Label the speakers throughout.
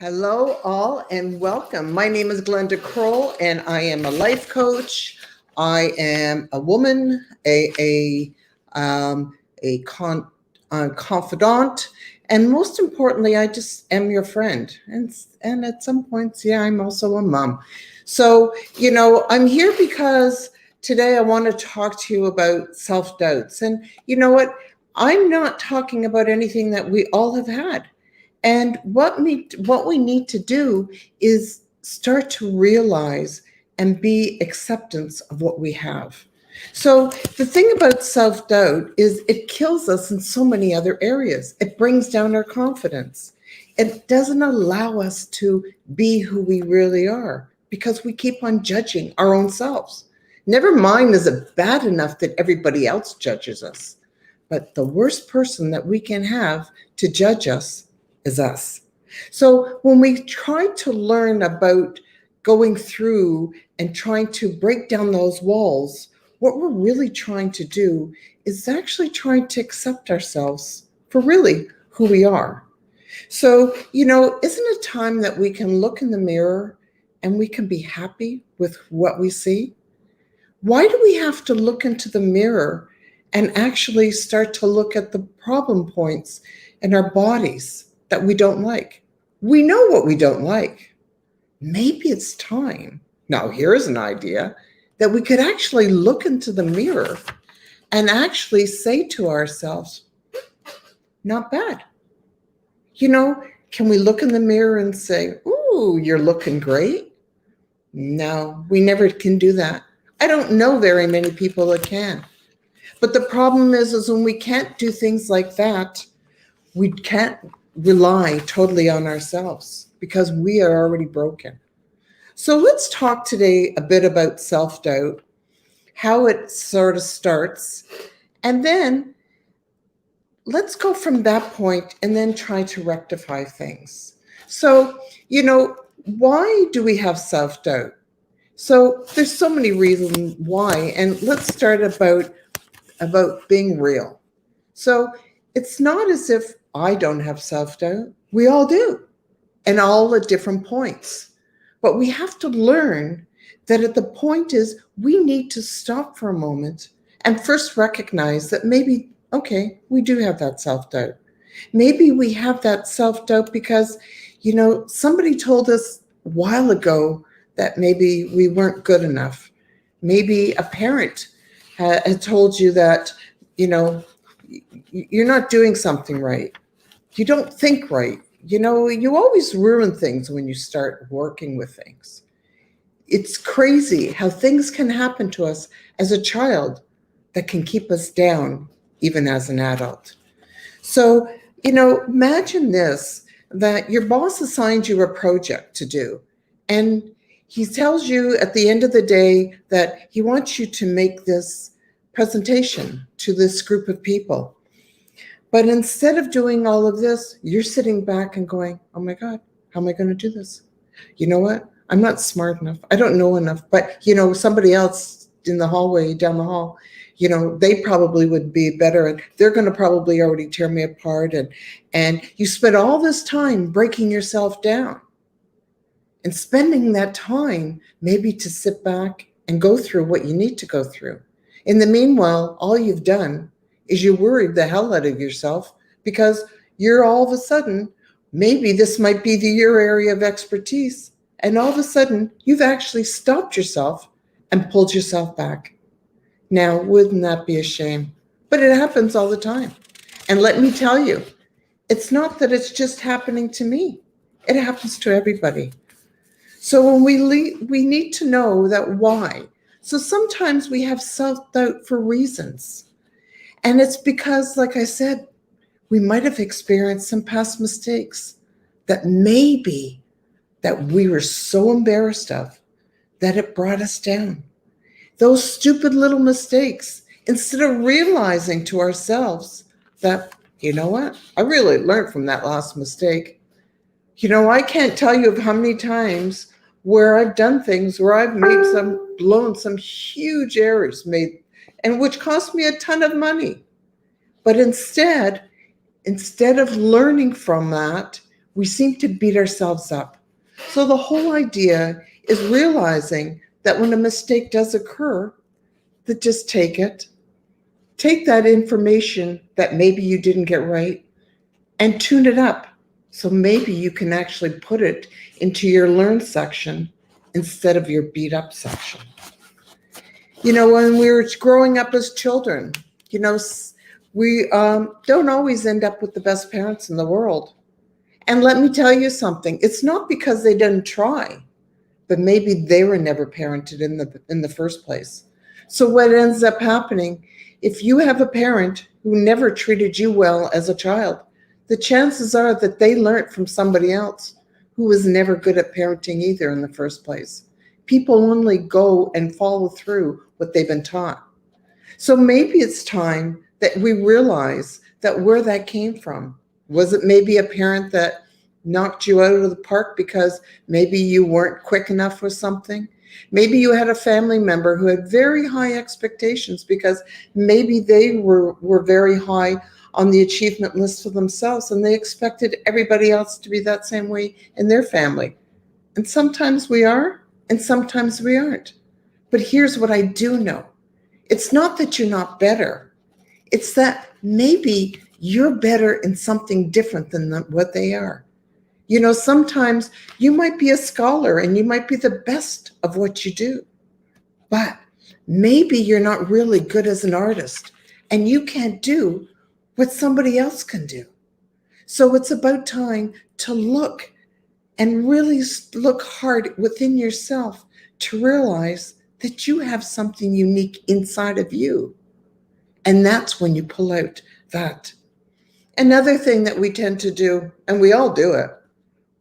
Speaker 1: Hello, all, and welcome. My name is Glenda Kroll, and I am a life coach. I am a woman, um, a con, confidant, and most importantly, I just am your friend. And at some points, yeah, I'm also a mom. So I'm here because today I want to talk to you about self doubts. And you know what? I'm not talking about anything that we all have had. And what we need to do is start to realize and be acceptance of what we have. So the thing about self-doubt is it kills us in so many other areas. It brings down our confidence. It doesn't allow us to be who we really are because we keep on judging our own selves. Never mind, is it bad enough that everybody else judges us? But the worst person that we can have to judge us is us. So when we try to learn about going through and trying to break down those walls, what we're really trying to do is actually trying to accept ourselves for really who we are. So, isn't it time that we can look in the mirror and we can be happy with what we see? Why do we have to look into the mirror and actually start to look at the problem points in our bodies that we don't like? We know what we don't like. Maybe it's time. Now, here's an idea that we could actually look into the mirror and actually say to ourselves, not bad. Can we look in the mirror and say, ooh, you're looking great? No, we never can do that. I don't know very many people that can. But the problem is when we can't do things like that, we can't rely totally on ourselves because we are already broken. So let's talk today a bit about self-doubt, how it sort of starts, and then let's go from that point and then try to rectify things. So, why do we have self-doubt? So there's so many reasons why, and let's start about being real. So it's not as if I don't have self-doubt. We all do, and all at different points. But we have to learn that at the point is we need to stop for a moment and first recognize that maybe, okay, we do have that self-doubt. Maybe we have that self-doubt because, somebody told us a while ago that maybe we weren't good enough. Maybe a parent had told you that, you're not doing something right. You don't think right. You always ruin things when you start working with things. It's crazy how things can happen to us as a child that can keep us down even as an adult. So, imagine this, that your boss assigns you a project to do, and he tells you at the end of the day that he wants you to make this presentation to this group of people. But instead of doing all of this, you're sitting back and going, oh my God, how am I going to do this? You know what? I'm not smart enough. I don't know enough. But, somebody else in the hallway down the hall, they probably would be better, and they're going to probably already tear me apart. And you spend all this time breaking yourself down and spending that time maybe to sit back and go through what you need to go through. In the meanwhile, all you've done is you worried the hell out of yourself because you're all of a sudden, maybe this might be your area of expertise, and all of a sudden you've actually stopped yourself and pulled yourself back. Now, wouldn't that be a shame? But it happens all the time. And let me tell you, it's not that it's just happening to me. It happens to everybody. So when we need to know that why. So sometimes we have self-doubt for reasons. And it's because, like I said, we might have experienced some past mistakes that maybe that we were so embarrassed of that it brought us down. Those stupid little mistakes, instead of realizing to ourselves that, you know what, I really learned from that last mistake. I can't tell you of how many times where I've done things where I've blown some huge errors and which cost me a ton of money. But instead of learning from that, we seem to beat ourselves up. So the whole idea is realizing that when a mistake does occur, that just take it. Take that information that maybe you didn't get right and tune it up. So maybe you can actually put it into your learn section instead of your beat up section. When we were growing up as children, we don't always end up with the best parents in the world. And let me tell you something, it's not because they didn't try, but maybe they were never parented in the first place. So what ends up happening, if you have a parent who never treated you well as a child, the chances are that they learned from somebody else who was never good at parenting either in the first place. People only go and follow through what they've been taught. So maybe it's time that we realize that where that came from. Was it maybe a parent that knocked you out of the park because maybe you weren't quick enough with something? Maybe you had a family member who had very high expectations because maybe they were very high on the achievement list for themselves and they expected everybody else to be that same way in their family. And sometimes we are, and sometimes we aren't. But here's what I do know. It's not that you're not better. It's that maybe you're better in something different than what they are. Sometimes you might be a scholar and you might be the best of what you do, but maybe you're not really good as an artist and you can't do what somebody else can do. So it's about time to look and really look hard within yourself to realize that you have something unique inside of you. And that's when you pull out that. Another thing that we tend to do, and we all do it,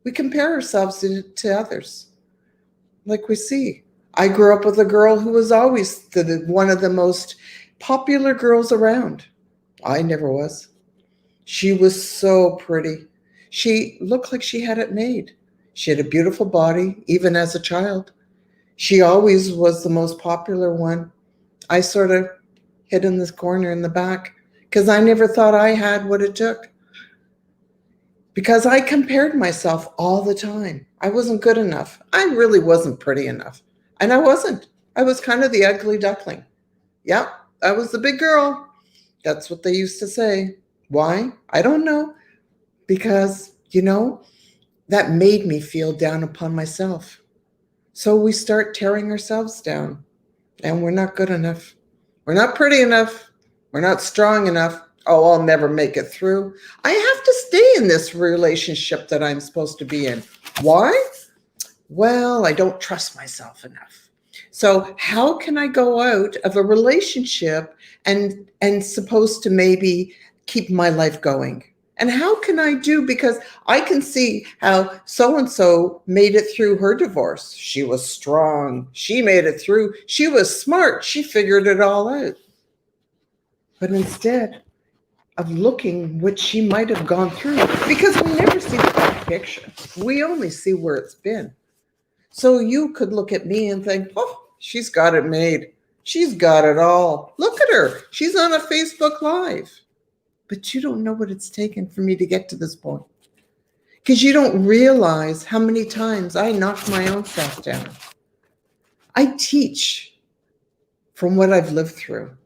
Speaker 1: we compare ourselves to others. Like we see, I grew up with a girl who was always one of the most popular girls around. I never was. She was so pretty. She looked like she had it made. She had a beautiful body, even as a child. She always was the most popular one. I sort of hid in this corner in the back because I never thought I had what it took. Because I compared myself all the time. I wasn't good enough. I really wasn't pretty enough. And I wasn't. I was kind of the ugly duckling. Yep, I was the big girl. That's what they used to say. Why? I don't know. Because, that made me feel down upon myself. So we start tearing ourselves down. And we're not good enough. We're not pretty enough. We're not strong enough. Oh, I'll never make it through. I have to stay in this relationship that I'm supposed to be in. Why? Well, I don't trust myself enough. So how can I go out of a relationship and supposed to maybe keep my life going? And how can I do? Because I can see how so-and-so made it through her divorce. She was strong. She made it through. She was smart. She figured it all out. But instead of looking what she might have gone through, because we never see the big picture. We only see where it's been. So you could look at me and think, oh, she's got it made. She's got it all. Look at her. She's on a Facebook Live. But you don't know what it's taken for me to get to this point. Because you don't realize how many times I knocked my own self down. I teach from what I've lived through.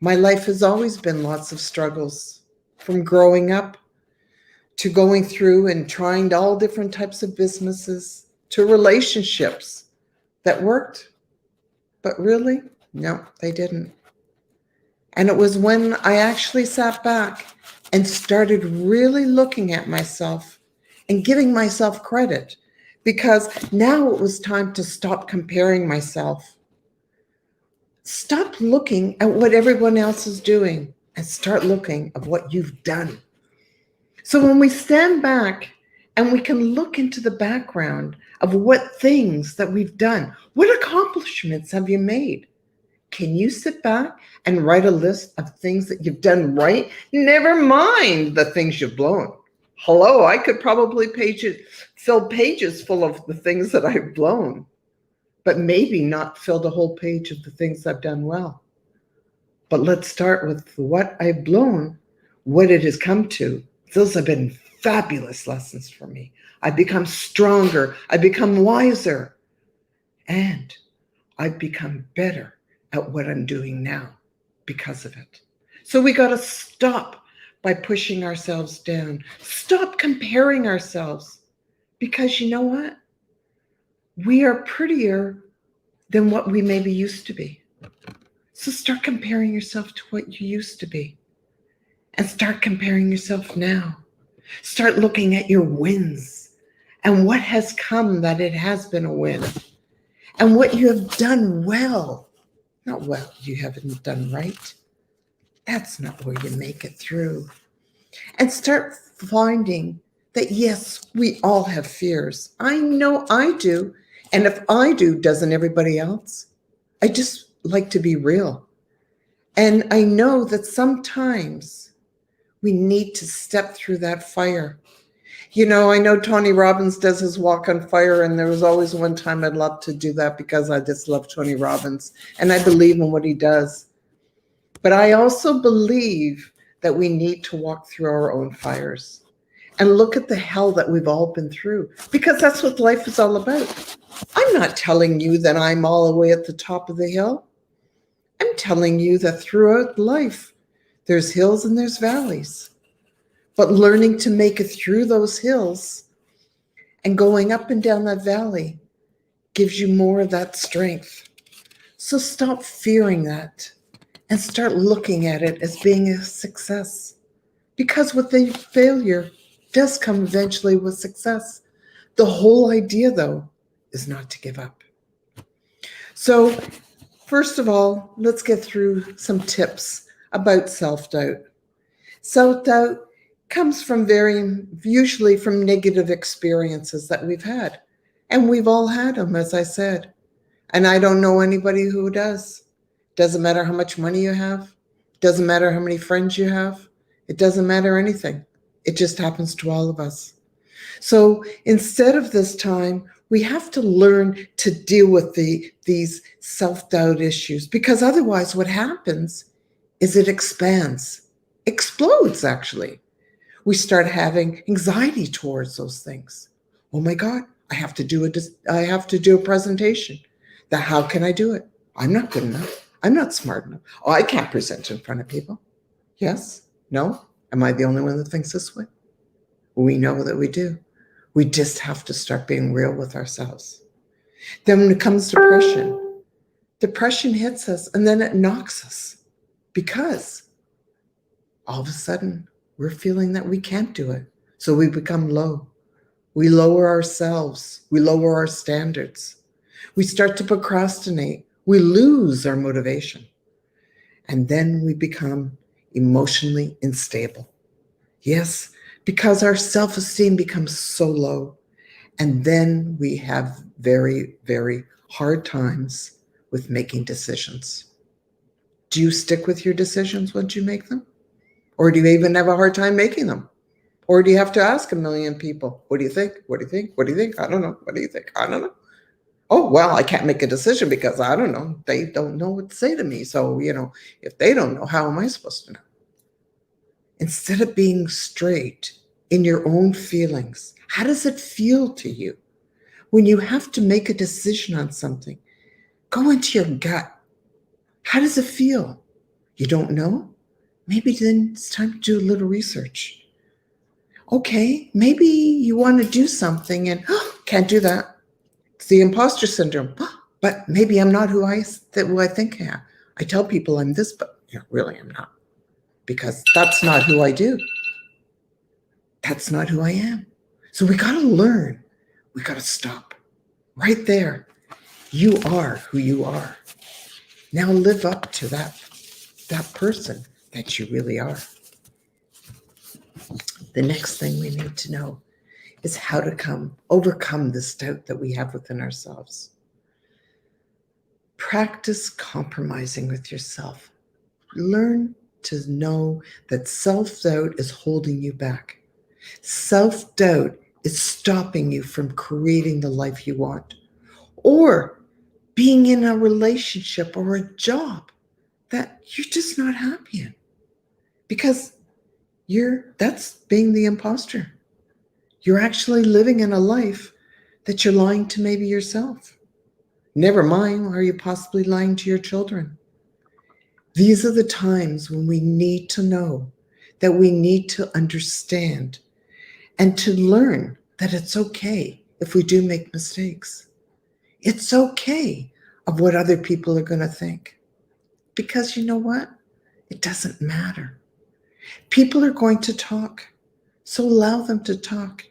Speaker 1: My life has always been lots of struggles, from growing up to going through and trying all different types of businesses to relationships that worked. But really, no, they didn't. And it was when I actually sat back and started really looking at myself and giving myself credit, because now it was time to stop comparing myself. Stop looking at what everyone else is doing and start looking at what you've done. So when we stand back and we can look into the background of what things that we've done, what accomplishments have you made? Can you sit back and write a list of things that you've done right? Never mind the things you've blown. Hello, I could probably fill pages full of the things that I've blown, but maybe not fill the whole page of the things I've done well. But let's start with what I've blown, what it has come to. Those have been fabulous lessons for me. I become stronger. I become wiser. And I've become better at what I'm doing now because of it. So we got to stop by pushing ourselves down. Stop comparing ourselves, because you know what? We are prettier than what we maybe used to be. So start comparing yourself to what you used to be, and start comparing yourself now. Start looking at your wins and what has come that it has been a win, and what you have done well. Not well, you haven't done right. That's not where you make it through. And start finding that, yes, we all have fears. I know I do. And if I do, doesn't everybody else? I just like to be real. And I know that sometimes we need to step through that fire. You know, I know Tony Robbins does his walk on fire, and there was always one time I'd love to do that because I just love Tony Robbins and I believe in what he does. But I also believe that we need to walk through our own fires and look at the hell that we've all been through, because that's what life is all about. I'm not telling you that I'm all the way at the top of the hill. I'm telling you that throughout life, there's hills and there's valleys. But learning to make it through those hills and going up and down that valley gives you more of that strength. So stop fearing that and start looking at it as being a success. Because with the failure does come eventually with success. The whole idea, though, is not to give up. So first of all, let's get through some tips about self-doubt. Self-doubt comes from usually from negative experiences that we've had. And we've all had them, as I said. And I don't know anybody who does. Doesn't matter how much money you have. Doesn't matter how many friends you have. It doesn't matter anything. It just happens to all of us. So instead of this time, we have to learn to deal with these self-doubt issues, because otherwise what happens is it explodes actually. We start having anxiety towards those things. Oh my God, I have to do a presentation. How can I do it? I'm not good enough. I'm not smart enough. Oh, I can't present in front of people. Yes? No? Am I the only one that thinks this way? We know that we do. We just have to start being real with ourselves. Then when it comes to depression hits us and then it knocks us, because all of a sudden we're feeling that we can't do it. So we become low. We lower ourselves. We lower our standards. We start to procrastinate. We lose our motivation. And then we become emotionally unstable. Yes, because our self-esteem becomes so low. And then we have very, very hard times with making decisions. Do you stick with your decisions once you make them? Or do you even have a hard time making them? Or do you have to ask a million people, what do you think? What do you think? What do you think? I don't know. What do you think? I don't know. Oh, well, I can't make a decision because I don't know. They don't know what to say to me. So, if they don't know, how am I supposed to know? Instead of being straight in your own feelings, how does it feel to you when you have to make a decision on something? Go into your gut. How does it feel? You don't know? Maybe then it's time to do a little research. Okay, maybe you want to do something and can't do that. It's the imposter syndrome. But maybe I'm not who I think I am. I tell people I'm this, but really I'm not. Because that's not who I do. That's not who I am. So we got to learn. We got to stop right there. You are who you are. Now live up to that person that you really are. The next thing we need to know is how to overcome this doubt that we have within ourselves. Practice compromising with yourself. Learn to know that self-doubt is holding you back. Self-doubt is stopping you from creating the life you want, or being in a relationship or a job that you're just not happy in, because that's being the imposter. you're actually living in a life that you're lying to maybe yourself. Never mind, are you possibly lying to your children? These are the times when we need to know, that we need to understand, and to learn that it's okay if we do make mistakes. It's okay of what other people are going to think. Because you know what? It doesn't matter. People are going to talk, so allow them to talk.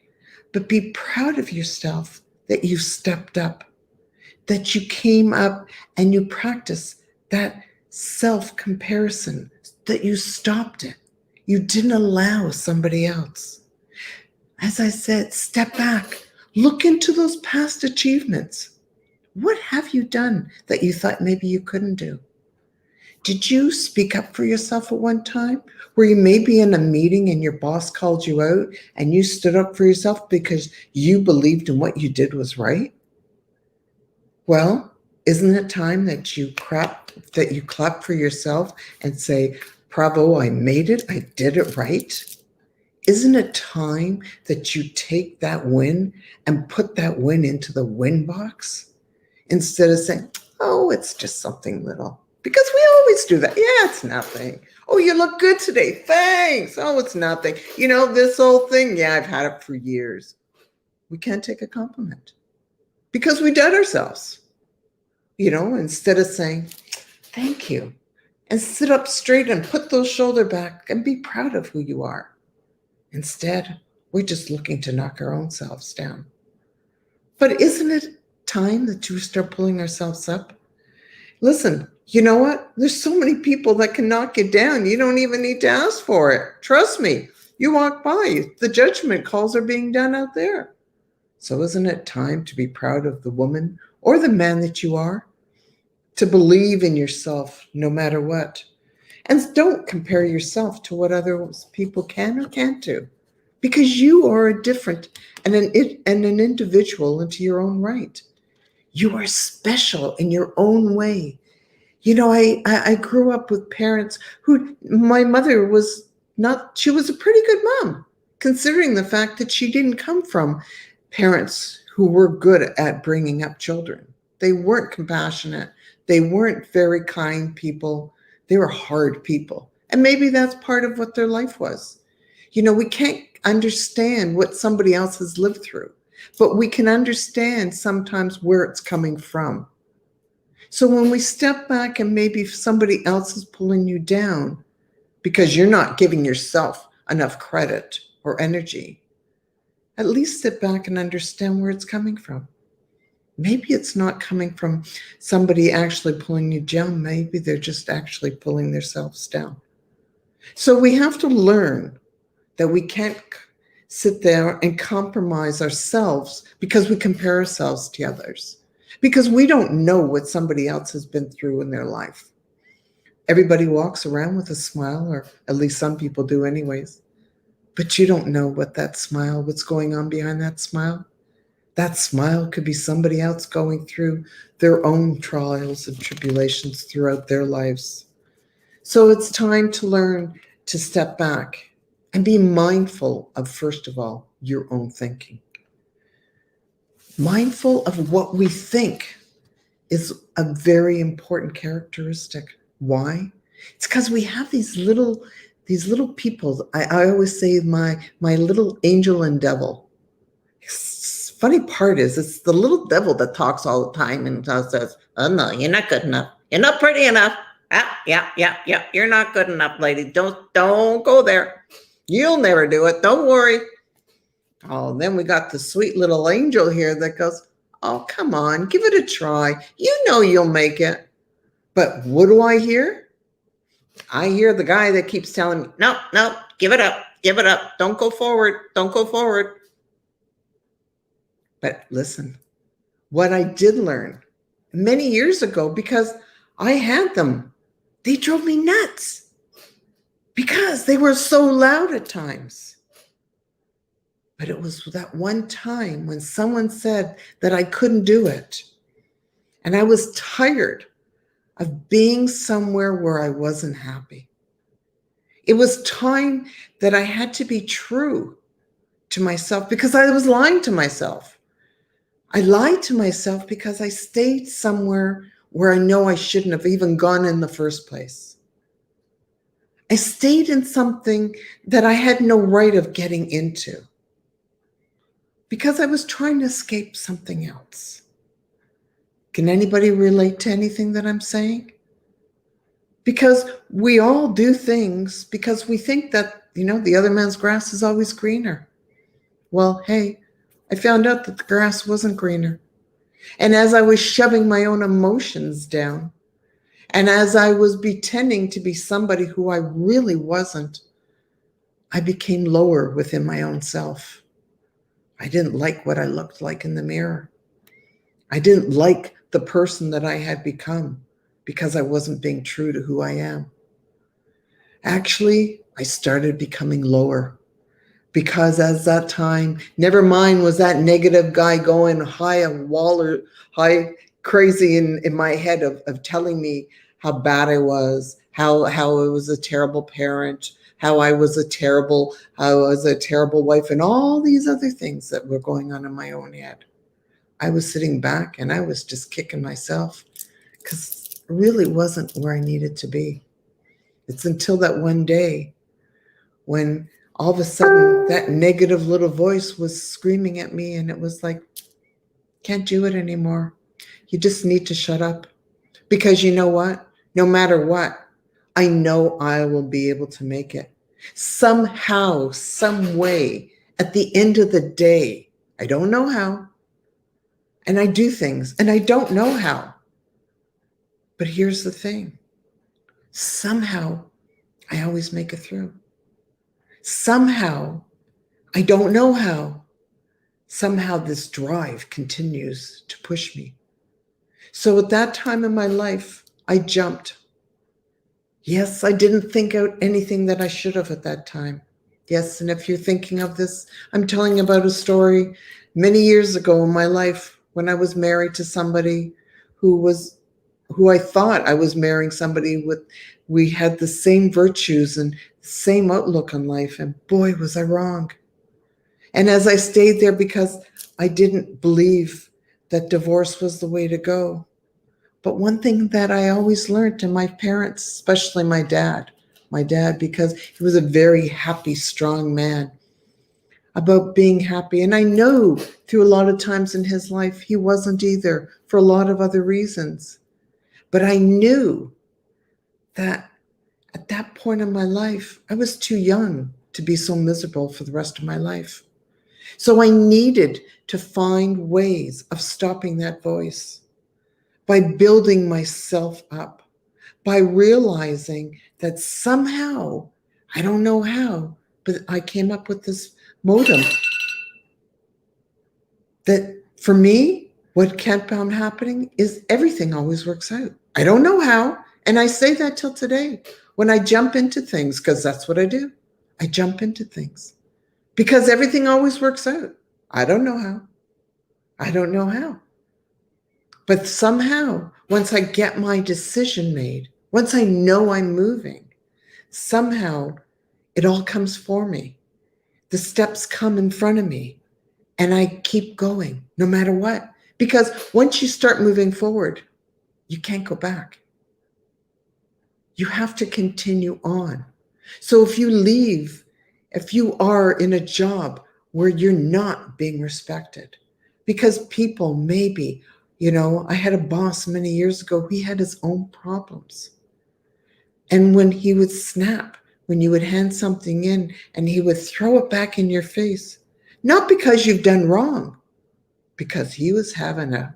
Speaker 1: But be proud of yourself that you stepped up, that you came up and you practiced that self-comparison, that you stopped it. You didn't allow somebody else. As I said, step back, look into those past achievements. What have you done that you thought maybe you couldn't do? Did you speak up for yourself at one time? Were you maybe in a meeting and your boss called you out and you stood up for yourself because you believed in what you did was right? Well, isn't it time that you clap for yourself and say, bravo, I made it, I did it right? Isn't it time that you take that win and put that win into the win box instead of saying, oh, it's just something little? Because we always do that. Yeah, it's nothing. Oh, you look good today. Thanks. Oh, it's nothing. You know, this whole thing, yeah, I've had it for years. We can't take a compliment because we doubt ourselves. You know, instead of saying, thank you, and sit up straight and put those shoulders back and be proud of who you are. Instead, we're just looking to knock our own selves down. But isn't it time that you start pulling ourselves up? Listen, you know what? There's so many people that can knock you down. You don't even need to ask for it. Trust me. You walk by, the judgment calls are being done out there. So isn't it time to be proud of the woman or the man that you are? To believe in yourself no matter what. And don't compare yourself to what other people can or can't do, because you are a different and an individual into your own right. You are special in your own way. You know, I grew up with parents who, my mother was not, she was a pretty good mom, considering the fact that she didn't come from parents who were good at bringing up children. They weren't compassionate. They weren't very kind people. They were hard people. And maybe that's part of what their life was. You know, we can't understand what somebody else has lived through, but we can understand sometimes where it's coming from. So when we step back and maybe somebody else is pulling you down because you're not giving yourself enough credit or energy, at least sit back and understand where it's coming from. Maybe it's not coming from somebody actually pulling you down. Maybe they're just actually pulling themselves down. So we have to learn that we can't sit there and compromise ourselves because we compare ourselves to others, because we don't know what somebody else has been through in their life. Everybody walks around with a smile, or at least some people do anyways, but you don't know what that smile, what's going on behind that smile. That smile could be somebody else going through their own trials and tribulations throughout their lives. So it's time to learn to step back and be mindful of, first of all, your own thinking. Mindful of what we think is a very important characteristic. Why? It's because we have these little people. I always say my little angel and devil. Funny part is it's the little devil that talks all the time and says, oh no, you're not good enough. You're not pretty enough. Yeah. You're not good enough, lady. Don't go there. You'll never do it. Don't worry. Oh, then we got the sweet little angel here that goes, oh, come on, give it a try. You know you'll make it. But what do I hear? I hear the guy that keeps telling me, no, give it up. Don't go forward. But listen, what I did learn many years ago, because I had them, they drove me nuts because they were so loud at times. But it was that one time when someone said that I couldn't do it. And I was tired of being somewhere where I wasn't happy. It was time that I had to be true to myself because I was lying to myself. I lied to myself because I stayed somewhere where I know I shouldn't have even gone in the first place. I stayed in something that I had no right of getting into because I was trying to escape something else. Can anybody relate to anything that I'm saying? Because we all do things because we think that, the other man's grass is always greener. Well, hey, I found out that the grass wasn't greener. And as I was shoving my own emotions down, and as I was pretending to be somebody who I really wasn't, I became lower within my own self. I didn't like what I looked like in the mirror. I didn't like the person that I had become because I wasn't being true to who I am. Actually, I started becoming lower because as that time, never mind was that negative guy going high crazy in my head of telling me how bad I was, how I was a terrible parent, how I was a terrible wife, and all these other things that were going on in my own head. I was sitting back and I was just kicking myself because it really wasn't where I needed to be. It's until that one day when all of a sudden that negative little voice was screaming at me and it was like, can't do it anymore. You just need to shut up. Because you know what? No matter what, I know I will be able to make it. Somehow, some way, at the end of the day, I don't know how. And I do things and I don't know how. But here's the thing. Somehow, I always make it through. Somehow, I don't know how. Somehow this drive continues to push me. So at that time in my life, I jumped. Yes, I didn't think out anything that I should have at that time. Yes, and if you're thinking of this, I'm telling about a story many years ago in my life when I was married to somebody who I thought I was marrying somebody with. We had the same virtues and same outlook on life, and boy, was I wrong. And as I stayed there because I didn't believe that divorce was the way to go. But one thing that I always learned to my parents, especially my dad, because he was a very happy, strong man, about being happy. And I know through a lot of times in his life, he wasn't either for a lot of other reasons. But I knew that at that point in my life, I was too young to be so miserable for the rest of my life. So I needed to find ways of stopping that voice by building myself up, by realizing that somehow, I don't know how, but I came up with this modem that for me, what kept on happening is everything always works out. I don't know how. And I say that till today when I jump into things, because that's what I do. I jump into things because everything always works out. I don't know how. I don't know how. But somehow, once I get my decision made, once I know I'm moving, somehow it all comes for me. The steps come in front of me and I keep going no matter what. Because once you start moving forward, you can't go back. You have to continue on. So if you are in a job where you're not being respected, because people maybe, I had a boss many years ago, he had his own problems. And when he would snap, when you would hand something in and he would throw it back in your face, not because you've done wrong, because he was having a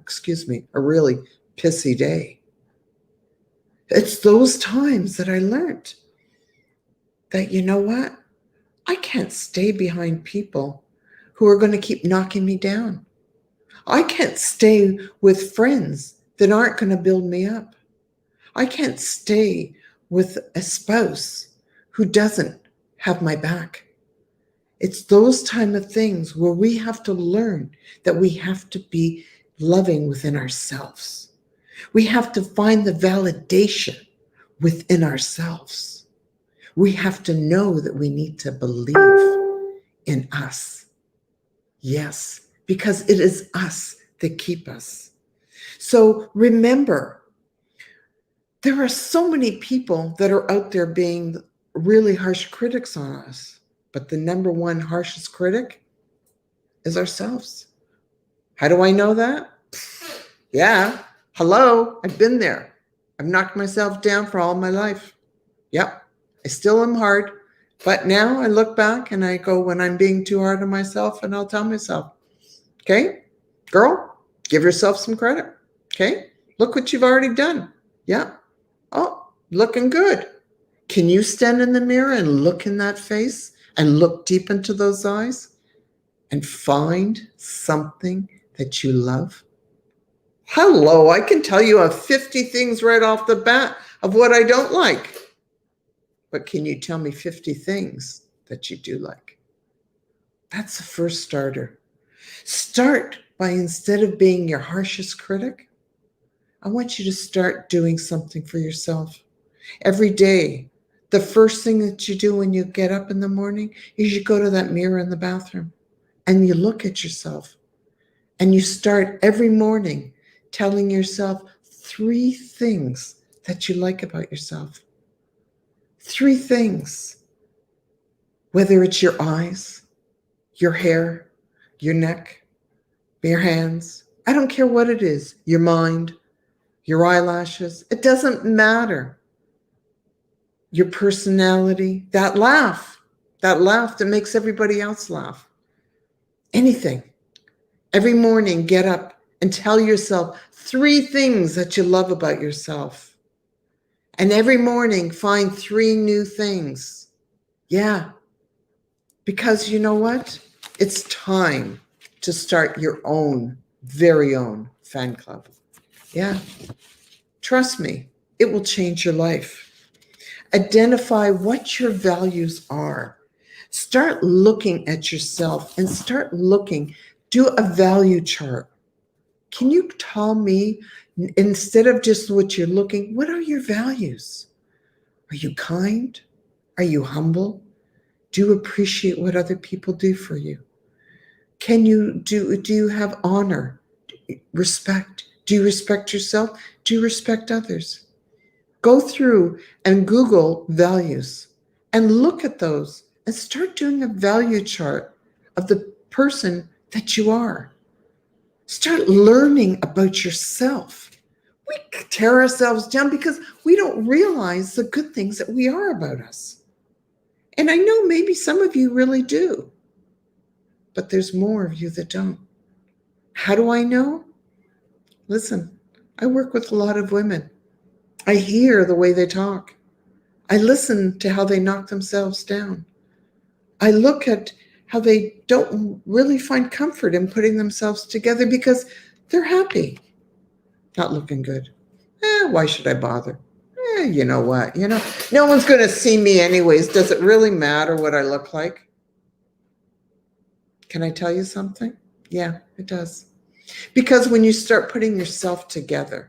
Speaker 1: really pissy day. It's those times that I learned that, you know what? I can't stay behind people who are going to keep knocking me down. I can't stay with friends that aren't going to build me up. I can't stay with a spouse who doesn't have my back. It's those time of things where we have to learn that we have to be loving within ourselves. We have to find the validation within ourselves. We have to know that we need to believe in us. Yes, because it is us that keep us. So remember, there are so many people that are out there being really harsh critics on us. But the number one harshest critic is ourselves. How do I know that? Yeah. Hello. I've been there. I've knocked myself down for all my life. Yep. I still am hard. But now I look back and I go, when I'm being too hard on myself, and I'll tell myself, okay, girl, give yourself some credit. Okay. Look what you've already done. Yeah. Oh, looking good. Can you stand in the mirror and look in that face and look deep into those eyes and find something that you love? Hello, I can tell you 50 things right off the bat of what I don't like. But can you tell me 50 things that you do like? That's the first starter. Start by, instead of being your harshest critic, I want you to start doing something for yourself. Every day, the first thing that you do when you get up in the morning is you go to that mirror in the bathroom and you look at yourself. And you start every morning telling yourself 3 things that you like about yourself. 3 things. Whether it's your eyes, your hair, your neck, your hands. I don't care what it is. Your mind, your eyelashes. It doesn't matter. Your personality, that laugh that makes everybody else laugh. Anything. Every morning, get up and tell yourself 3 things that you love about yourself. And every morning, find 3 new things. Yeah. Because you know what? It's time to start your own, very own fan club. Yeah. Trust me, it will change your life. Identify what your values are. Start looking at yourself and start looking. Do a value chart. Can you tell me, instead of just what you're looking, what are your values? Are you kind? Are you humble? Do you appreciate what other people do for you? Do you have honor, respect? Do you respect yourself? Do you respect others? Go through and Google values and look at those and start doing a value chart of the person that you are. Start learning about yourself. We tear ourselves down because we don't realize the good things that we are about us. And I know maybe some of you really do, but there's more of you that don't. How do I know? Listen, I work with a lot of women. I hear the way they talk. I listen to how they knock themselves down. I look at how they don't really find comfort in putting themselves together because they're happy, not looking good. Why should I bother? You know what? No one's going to see me anyways. Does it really matter what I look like? Can I tell you something? Yeah, it does. Because when you start putting yourself together,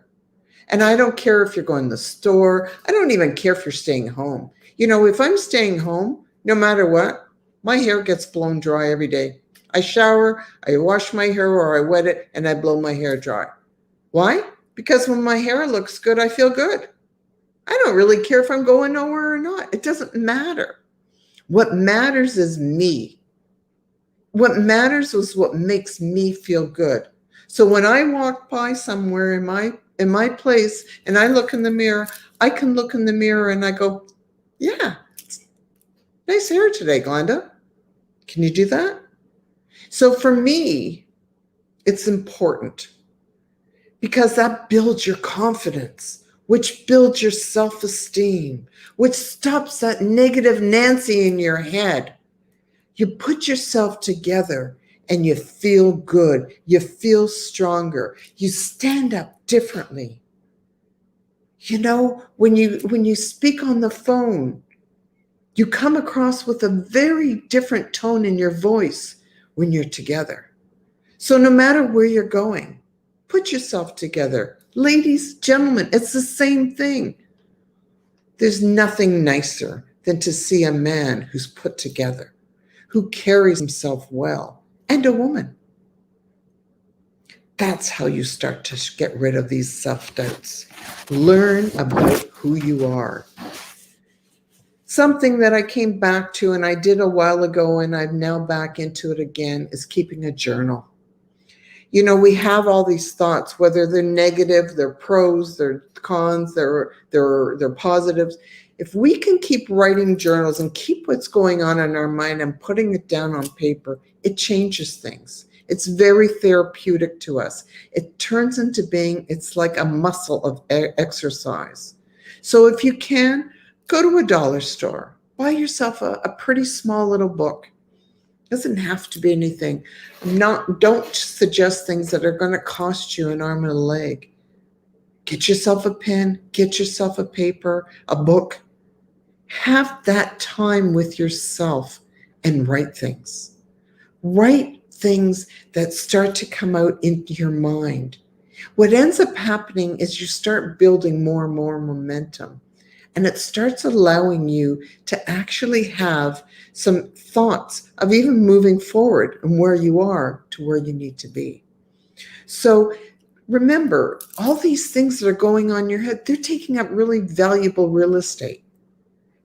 Speaker 1: and I don't care if you're going to the store, I don't even care if you're staying home. If I'm staying home, no matter what, my hair gets blown dry every day. I shower, I wash my hair or I wet it, and I blow my hair dry. Why? Because when my hair looks good, I feel good. I don't really care if I'm going nowhere or not. It doesn't matter. What matters is me. What matters is what makes me feel good. So when I walk by somewhere in my place and I look in the mirror, I can look in the mirror and I go, yeah, nice hair today, Glenda. Can you do that? So for me, it's important because that builds your confidence, which builds your self-esteem, which stops that negative Nancy in your head. You put yourself together and you feel good. You feel stronger. You stand up differently. When you speak on the phone, you come across with a very different tone in your voice when you're together. So no matter where you're going, put yourself together. Ladies, gentlemen, it's the same thing. There's nothing nicer than to see a man who's put together, who carries himself well, and a woman. That's how you start to get rid of these self-doubts. Learn about who you are. Something that I came back to and I did a while ago and I'm now back into it again is keeping a journal. You know, we have all these thoughts, whether they're negative, they're pros, they're cons, they're positives. If we can keep writing journals and keep what's going on in our mind and putting it down on paper, it changes things. It's very therapeutic to us. It turns into being, it's like a muscle of exercise. So if you can, go to a dollar store, buy yourself a pretty small little book. Doesn't have to be anything. Don't suggest things that are going to cost you an arm and a leg. Get yourself a pen, get yourself a paper, a book. Have that time with yourself and write things. Write things that start to come out into your mind. What ends up happening is you start building more and more momentum. And it starts allowing you to actually have some thoughts of even moving forward and where you are to where you need to be. So remember, all these things that are going on in your head, they're taking up really valuable real estate.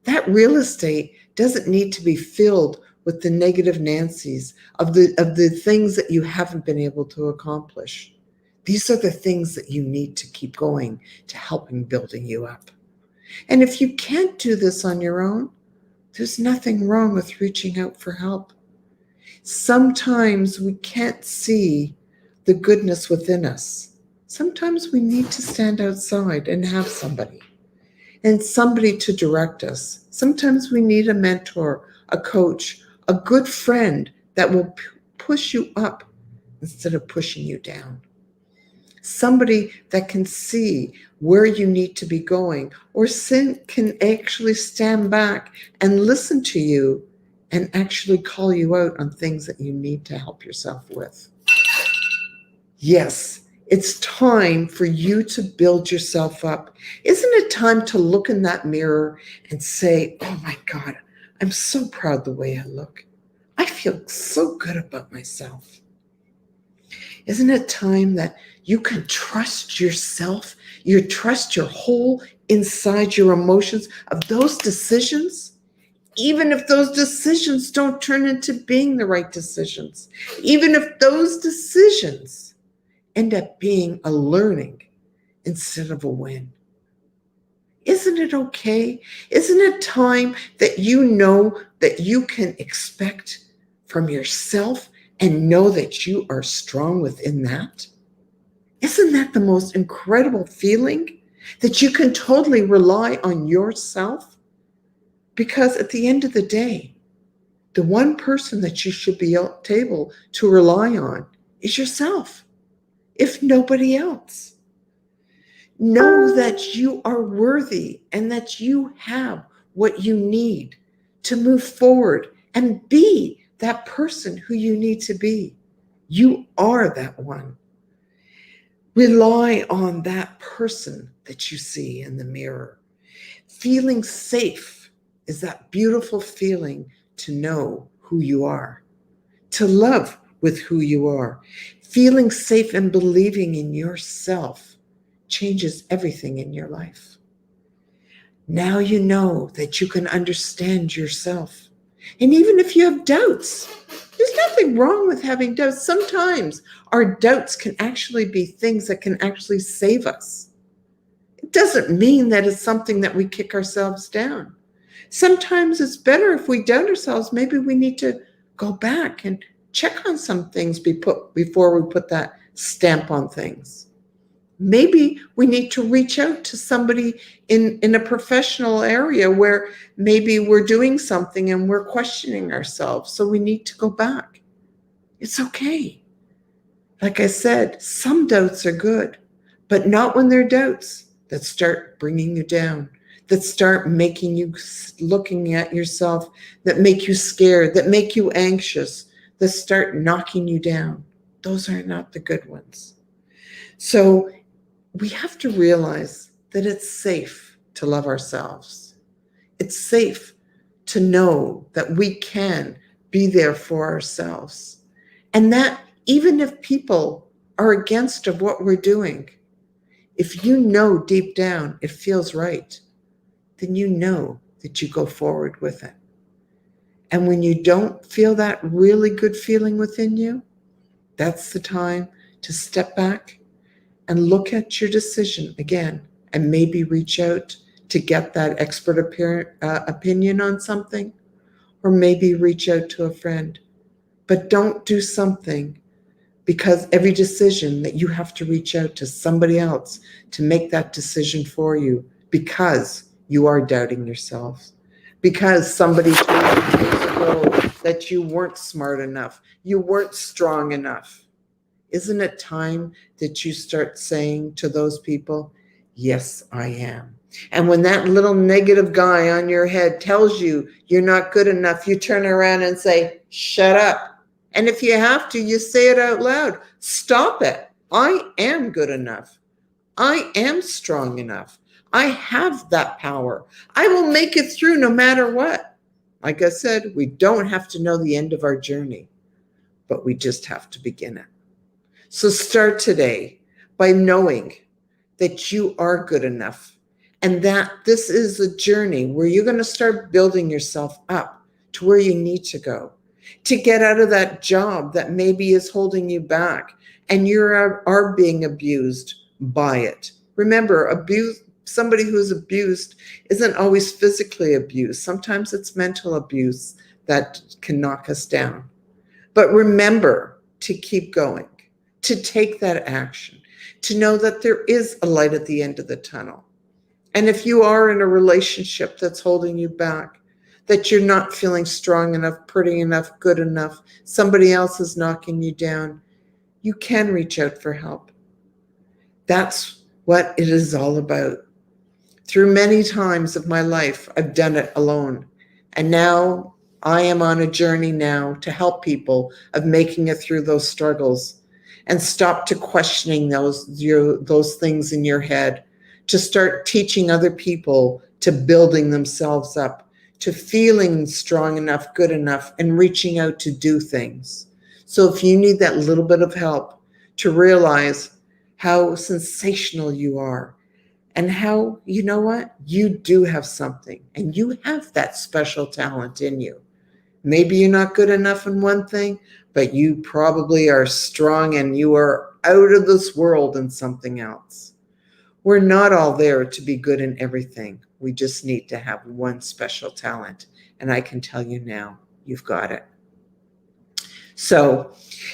Speaker 1: That real estate doesn't need to be filled with the negative Nancy's of the things that you haven't been able to accomplish. These are the things that you need to keep going to helping building you up. And if you can't do this on your own, there's nothing wrong with reaching out for help. Sometimes we can't see the goodness within us. Sometimes we need to stand outside and have somebody to direct us. Sometimes we need a mentor, a coach, a good friend that will push you up instead of pushing you down. Somebody that can see where you need to be going, or can actually stand back and listen to you and actually call you out on things that you need to help yourself with. Yes, it's time for you to build yourself up. Isn't it time to look in that mirror and say, oh my God, I'm so proud the way I look. I feel so good about myself. Isn't it time that you can trust yourself? You trust your whole inside, your emotions of those decisions, even if those decisions don't turn into being the right decisions, even if those decisions end up being a learning instead of a win. Isn't it okay? Isn't it time that you know that you can expect from yourself and know that you are strong within that? Isn't that the most incredible feeling? That you can totally rely on yourself? Because at the end of the day, the one person that you should be able to rely on is yourself, if nobody else. Know that you are worthy and that you have what you need to move forward and be that person who you need to be. You are that one. Rely on that person that you see in the mirror. Feeling safe is that beautiful feeling to know who you are, to love with who you are. Feeling safe and believing in yourself changes everything in your life. Now you know that you can understand yourself. And even if you have doubts, there's nothing wrong with having doubts. Sometimes our doubts can actually be things that can actually save us. It doesn't mean that it's something that we kick ourselves down. Sometimes it's better if we doubt ourselves. Maybe we need to go back and check on some things before we put that stamp on things. Maybe we need to reach out to somebody in a professional area where maybe we're doing something and we're questioning ourselves. So we need to go back. It's okay. Like I said, some doubts are good, but not when they're doubts that start bringing you down, that start making you looking at yourself, that make you scared, that make you anxious, that start knocking you down. Those are not the good ones. So we have to realize that it's safe to love ourselves. It's safe to know that we can be there for ourselves. And that even if people are against of what we're doing, if you know deep down it feels right, then you know that you go forward with it. And when you don't feel that really good feeling within you, that's the time to step back and look at your decision again and maybe reach out to get that expert opinion on something, or maybe reach out to a friend. But don't do something because every decision that you have to reach out to somebody else to make that decision for you because you are doubting yourself, because somebody told you years ago that you weren't smart enough, you weren't strong enough. Isn't it time that you start saying to those people, yes, I am? And when that little negative guy on your head tells you you're not good enough, you turn around and say, shut up. And if you have to, you say it out loud. Stop it. I am good enough. I am strong enough. I have that power. I will make it through no matter what. Like I said, we don't have to know the end of our journey, but we just have to begin it. So start today by knowing that you are good enough and that this is a journey where you're going to start building yourself up to where you need to go, to get out of that job that maybe is holding you back and you are being abused by it. Remember, somebody who's abused isn't always physically abused. Sometimes it's mental abuse that can knock us down. But remember to keep going, to take that action, to know that there is a light at the end of the tunnel. And if you are in a relationship that's holding you back, that you're not feeling strong enough, pretty enough, good enough, somebody else is knocking you down, you can reach out for help. That's what it is all about. Through many times of my life, I've done it alone. And now I am on a journey now to help people of making it through those struggles and stop to questioning those things in your head, to start teaching other people, to building themselves up, to feeling strong enough, good enough, and reaching out to do things. So if you need that little bit of help to realize how sensational you are and how, you know what, you do have something and you have that special talent in you. Maybe you're not good enough in one thing, but you probably are strong and you are out of this world in something else. We're not all there to be good in everything. We just need to have one special talent. And I can tell you now, you've got it. So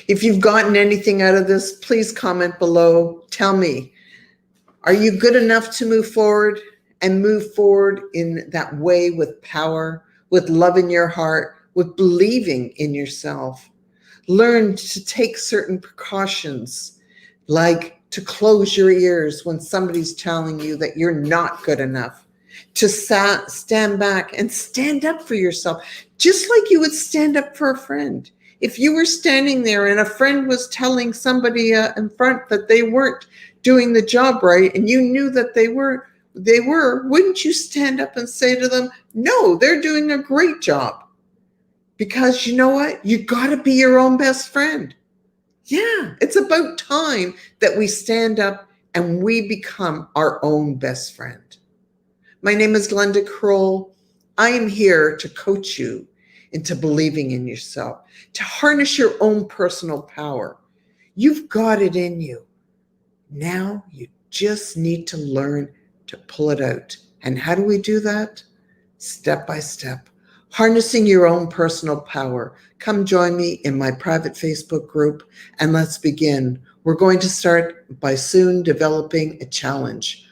Speaker 1: if you've gotten anything out of this, please comment below. Tell me, are you good enough to move forward and move forward in that way with power, with love in your heart, with believing in yourself? Learn to take certain precautions, like to close your ears when somebody's telling you that you're not good enough, to stand back and stand up for yourself, just like you would stand up for a friend. If you were standing there and a friend was telling somebody in front that they weren't doing the job right and you knew that they were, wouldn't you stand up and say to them, no, they're doing a great job? Because you know what? You got to be your own best friend. Yeah, it's about time that we stand up and we become our own best friend. My name is Glenda Kroll. I am here to coach you into believing in yourself, to harness your own personal power. You've got it in you. Now you just need to learn to pull it out. And how do we do that? Step by step. Harnessing your own personal power. Come join me in my private Facebook group and let's begin. We're going to start by soon developing a challenge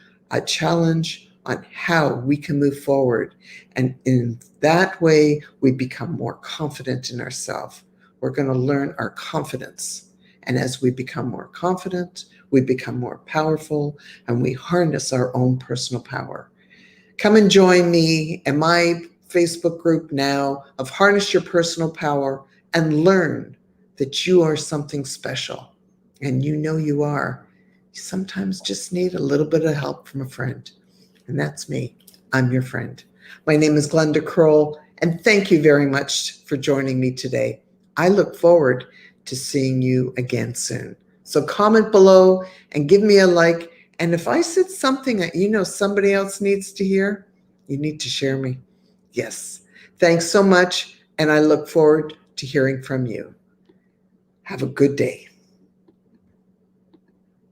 Speaker 1: on how we can move forward. And in that way, we become more confident in ourselves. We're going to learn our confidence. And as we become more confident, we become more powerful and we harness our own personal power. Come and join me in my Facebook group now of Harness Your Personal Power and learn that you are something special. And you know you are. You sometimes just need a little bit of help from a friend. And that's me. I'm your friend. My name is Glenda Kroll, and thank you very much for joining me today. I look forward to seeing you again soon. So comment below and give me a like. And if I said something that you know somebody else needs to hear, you need to share me. Yes. Thanks so much. And I look forward to hearing from you. Have a good day.